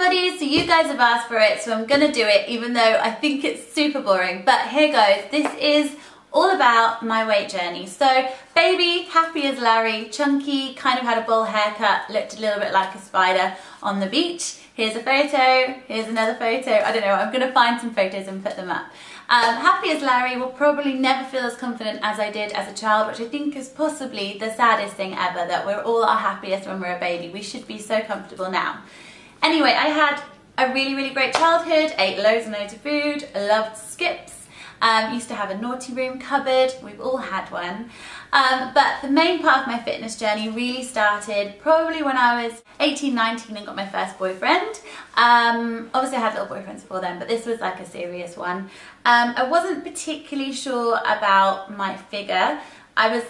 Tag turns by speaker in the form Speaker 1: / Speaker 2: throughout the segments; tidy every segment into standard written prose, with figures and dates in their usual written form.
Speaker 1: everybody, so you guys have asked for it, so I'm gonna do it even though I think it's super boring, but here goes. This is all about my weight journey. So baby, happy as Larry, chunky, kind of had a bowl haircut, looked a little bit like a spider on the beach. Here's a photo, here's another photo, I don't know, I'm gonna find some photos and put them up. Happy as Larry will probably never feel as confident as I did as a child, which I think is possibly the saddest thing ever, that we're all our happiest when we're a baby. We should be so comfortable now. Anyway, I had a really great childhood, ate loads and loads of food, loved skips, used to have a naughty room cupboard, we've all had one. But the main part of my fitness journey really started probably when I was 18, 19 and got my first boyfriend. Obviously I had little boyfriends before then, but this was like a serious one. I wasn't particularly sure about my figure. I was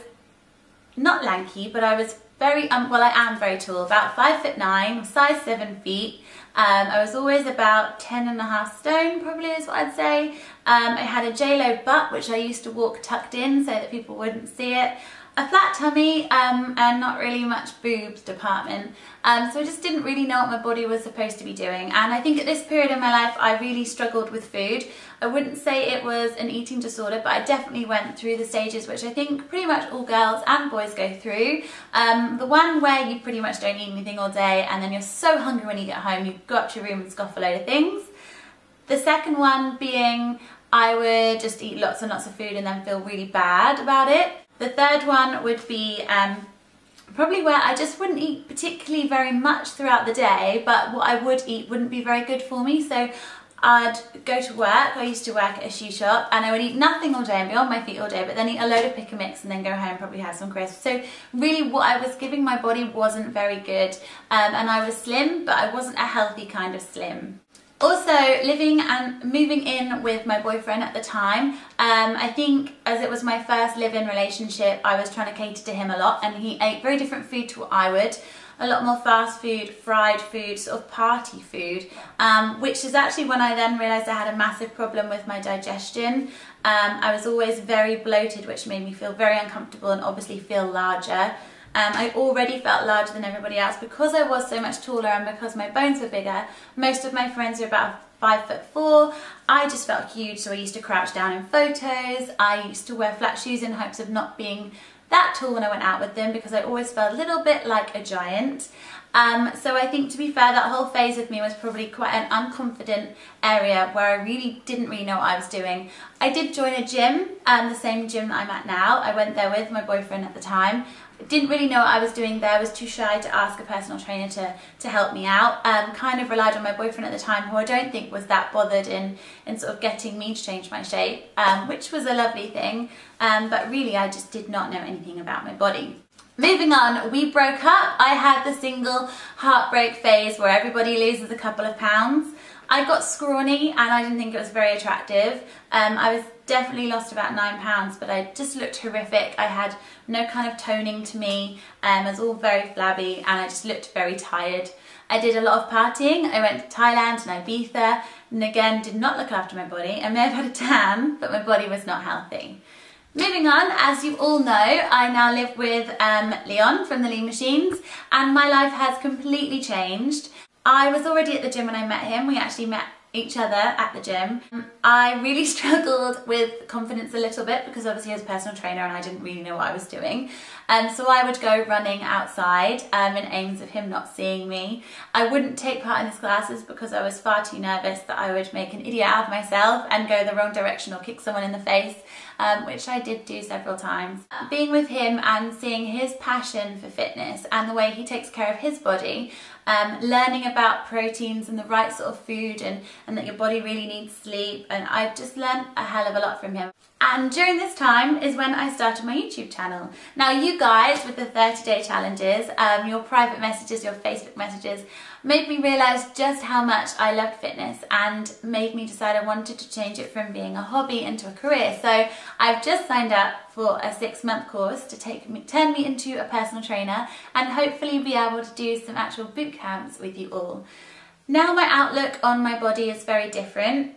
Speaker 1: not lanky, but I was very, well, I am very tall, about 5'9", size 7 feet. I was always about 10.5 stone, probably is what I'd say. I had a J-Lo butt, which I used to walk tucked in so that people wouldn't see it. A flat tummy, and not really much boobs department. So I just didn't really know what my body was supposed to be doing. And I think at this period in my life, I really struggled with food. I wouldn't say it was an eating disorder, but I definitely went through the stages, which I think pretty much all girls and boys go through. The one where you pretty much don't eat anything all day, and then you're so hungry when you get home, you go up to your room and scoff a load of things. The second one being, I would just eat lots and lots of food and then feel really bad about it. The third one would be probably where I just wouldn't eat particularly very much throughout the day, but what I would eat wouldn't be very good for me. So I'd go to work, I used to work at a shoe shop, and I would eat nothing all day and be on my feet all day, but then eat a load of pick and mix and then go home, probably have some crisps. So really what I was giving my body wasn't very good, and I was slim, but I wasn't a healthy kind of slim. Also, living and moving in with my boyfriend at the time, I think as it was my first live-in relationship, I was trying to cater to him a lot, and he ate very different food to what I would. A lot more fast food, fried food, sort of party food, which is actually when I then realised I had a massive problem with my digestion. I was always very bloated, which made me feel very uncomfortable and obviously feel larger. I already felt larger than everybody else because I was so much taller and because my bones were bigger. Most of my friends were about 5'4". I just felt huge, so I used to crouch down in photos. I used to wear flat shoes in hopes of not being that tall when I went out with them because I always felt a little bit like a giant. So I think, to be fair, that whole phase with me was probably quite an unconfident area where I really didn't really know what I was doing. I did join a gym, the same gym that I'm at now. I went there with my boyfriend at the time. Didn't really know what I was doing there, was too shy to ask a personal trainer to help me out. Kind of relied on my boyfriend at the time, who I don't think was that bothered in sort of getting me to change my shape, which was a lovely thing, but really I just did not know anything about my body. Moving on, we broke up. I had the single heartbreak phase where everybody loses a couple of pounds. I got scrawny and I didn't think it was very attractive. I was definitely lost about 9 pounds, but I just looked horrific. I had no kind of toning to me. I was all very flabby and I just looked very tired. I did a lot of partying. I went to Thailand and Ibiza, and again did not look after my body. I may have had a tan, but my body was not healthy. Moving on, as you all know, I now live with Leon from the Lean Machines, and my life has completely changed. I was already at the gym when I met him. We actually met each other at the gym. I really struggled with confidence a little bit because obviously he was a personal trainer and I didn't really know what I was doing. So I would go running outside in aims of him not seeing me. I wouldn't take part in his classes because I was far too nervous that I would make an idiot out of myself and go the wrong direction or kick someone in the face, which I did do several times. Being with him and seeing his passion for fitness and the way he takes care of his body, learning about proteins and the right sort of food and that your body really needs sleep, and I've just learned a hell of a lot from him. And during this time is when I started my YouTube channel. Now you guys with the 30-day challenges, your private messages, your Facebook messages, made me realise just how much I loved fitness and made me decide I wanted to change it from being a hobby into a career. So I've just signed up for a 6-month course to turn me into a personal trainer and hopefully be able to do some actual boot camps with you all. Now my outlook on my body is very different.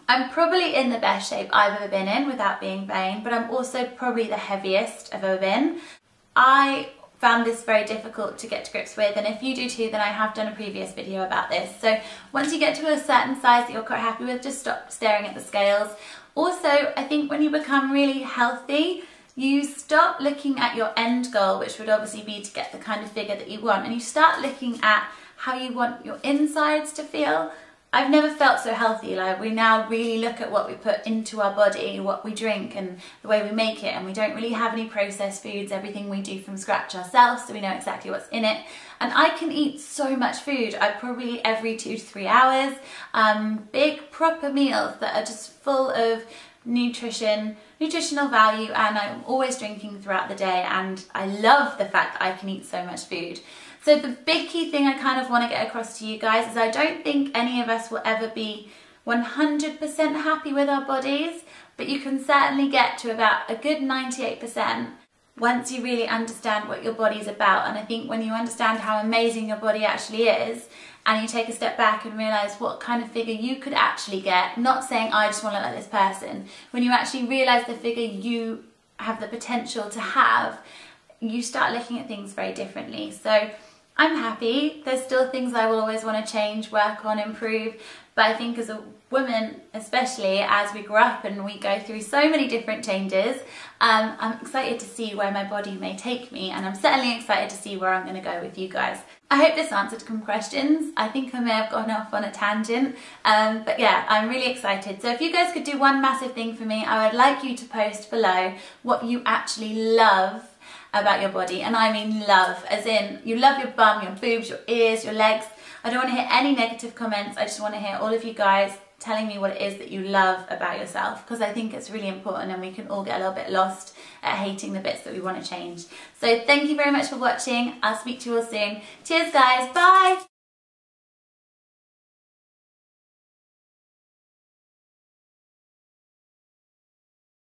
Speaker 1: I'm probably in the best shape I've ever been in without being vain, but I'm also probably the heaviest I've ever been. I found this very difficult to get to grips with, and if you do too, then I have done a previous video about this. So once you get to a certain size that you're quite happy with, just stop staring at the scales. Also, I think when you become really healthy, you stop looking at your end goal, which would obviously be to get the kind of figure that you want, and you start looking at how you want your insides to feel. I've never felt so healthy. Like, we now really look at what we put into our body, what we drink and the way we make it, and we don't really have any processed foods. Everything we do from scratch ourselves, so we know exactly what's in it. And I can eat so much food. I probably every 2 to 3 hours, big proper meals that are just full of nutritional value, and I'm always drinking throughout the day, and I love the fact that I can eat so much food. So the big key thing I kind of want to get across to you guys is I don't think any of us will ever be 100% happy with our bodies, but you can certainly get to about a good 98% once you really understand what your body's about. And I think when you understand how amazing your body actually is, and you take a step back and realise what kind of figure you could actually get, not saying I just want to look like this person, when you actually realise the figure you have the potential to have, you start looking at things very differently. So I'm happy. There's still things I will always want to change, work on, improve, but I think as a woman, especially as we grow up and we go through so many different changes, I'm excited to see where my body may take me, and I'm certainly excited to see where I'm going to go with you guys. I hope this answered some questions. I think I may have gone off on a tangent, but yeah, I'm really excited. So if you guys could do one massive thing for me, I would like you to post below what you actually love about your body, and I mean love, as in you love your bum, your boobs, your ears, your legs. I don't want to hear any negative comments. I just want to hear all of you guys telling me what it is that you love about yourself, because I think it's really important, and we can all get a little bit lost at hating the bits that we want to change. So thank you very much for watching. I'll speak to you all soon. Cheers guys, bye!